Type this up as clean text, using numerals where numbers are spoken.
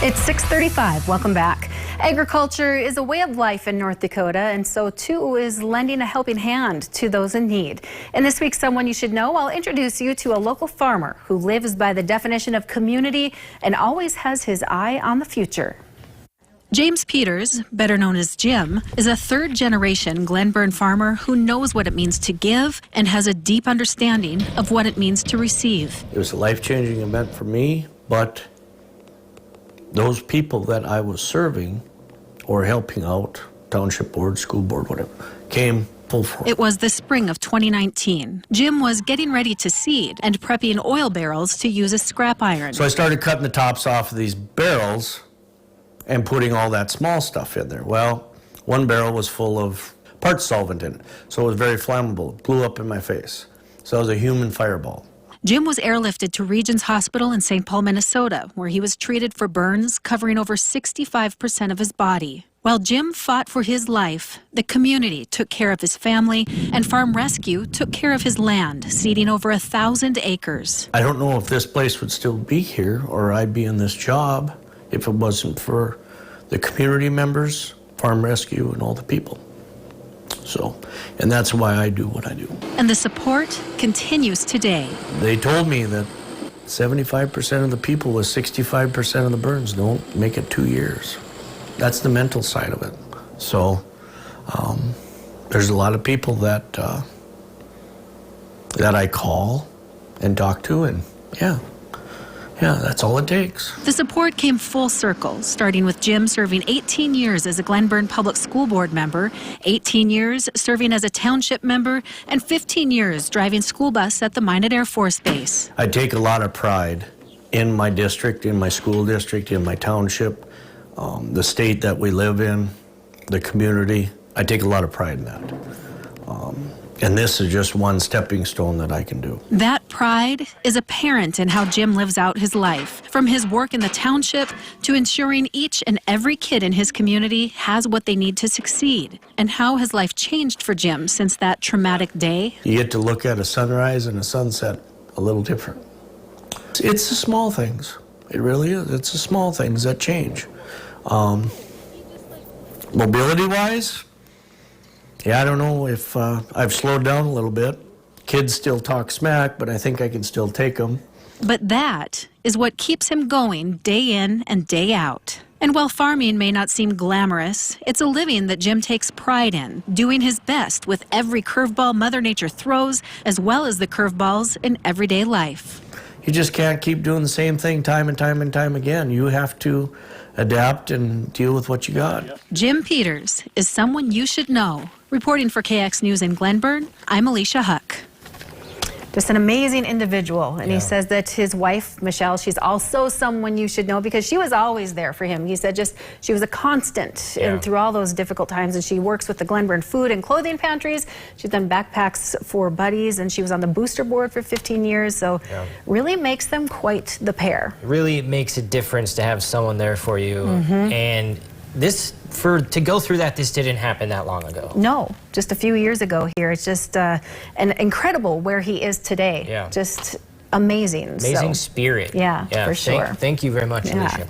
It's 6:35. Welcome back. Agriculture is a way of life in North Dakota, and so too is lending a helping hand to those in need. And this week, Someone You Should Know, I'll introduce you to a local farmer who lives by the definition of community and always has his eye on the future. James Peters, better known as Jim, is a third-generation Glenburn farmer who knows what it means to give and has a deep understanding of what it means to receive. It was a life-changing event for me, but those people that I was serving or helping out, township board, school board, whatever, came full force. It was the spring of 2019. Jim was getting ready to seed and prepping oil barrels to use as scrap iron. So I started cutting the tops off of these barrels and putting all that small stuff in there. Well, one barrel was full of part solvent in it, so it was very flammable. It blew up in my face. So it was a human fireball. Jim was airlifted to Regions Hospital in St. Paul, Minnesota, where he was treated for burns covering over 65% of his body. While Jim fought for his life, the community took care of his family, and Farm Rescue took care of his land, seeding over 1,000 acres. I don't know if this place would still be here or I'd be in this job if it wasn't for the community members, Farm Rescue, and all the people. So, and that's why I do what I do. And the support continues today. They told me that 75% of the people with 65% of the burns don't make it 2 years. That's the mental side of it. So, there's a lot of people that I call and talk to, and yeah, that's all it takes. The support came full circle, starting with Jim serving 18 years as a Glenburn Public School Board member, 18 years serving as a township member, and 15 years driving school bus at the Minot Air Force Base. I take a lot of pride in my district, in my school district, in my township, the state that we live in, the community. I take a lot of pride in that. And this is just one stepping stone that I can do. That pride is apparent in how Jim lives out his life, from his work in the township to ensuring each and every kid in his community has what they need to succeed. And how has life changed for Jim since that traumatic day? You get to look at a sunrise and a sunset a little different. It's the small things. It really is. It's the small things that change. Mobility-wise, yeah, I don't know if I've slowed down a little bit. Kids still talk smack, but I think I can still take them. But that is what keeps him going day in and day out. And while farming may not seem glamorous, it's a living that Jim takes pride in, doing his best with every curveball Mother Nature throws, as well as the curveballs in everyday life. You just can't keep doing the same thing time and time and time again. You have to adapt and deal with what you got. Jim Peters is someone you should know. Reporting for KX News in Glenburn, I'm Alicia Huck. Just an amazing individual. And he says that his wife, Michelle, she's also someone you should know because she was always there for him. He said just she was a constant through all those difficult times. And she works with the Glenburn food and clothing pantries. She's done backpacks for buddies, and she was on the booster board for 15 years. So really makes them quite the pair. It really makes a difference to have someone there for you. And to go through that, this didn't happen that long ago. No, just a few years ago here. It's just an incredible where he is today. Yeah. Just amazing. Amazing spirit. Yeah, for sure. Thank you very much, Alicia.